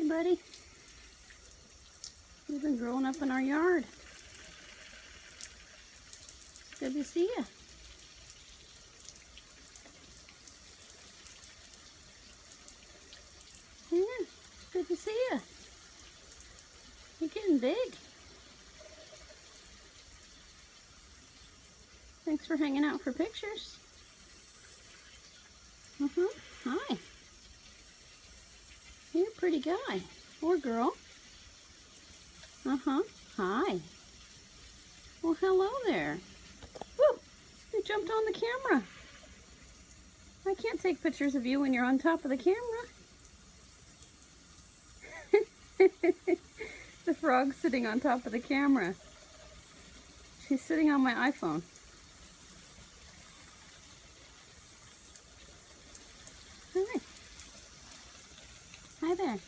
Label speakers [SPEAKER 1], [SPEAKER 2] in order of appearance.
[SPEAKER 1] buddy. You've been growing up in our yard. Good to see you. Yeah, good to see you. You're getting big. Thanks for hanging out for pictures. Hi. You're a pretty guy. Or girl. Hi. Well, hello there. Woo! You jumped on the camera. I can't take pictures of you when you're on top of the camera. The frog's sitting on top of the camera. She's sitting on my iPhone. Hi. Hi there.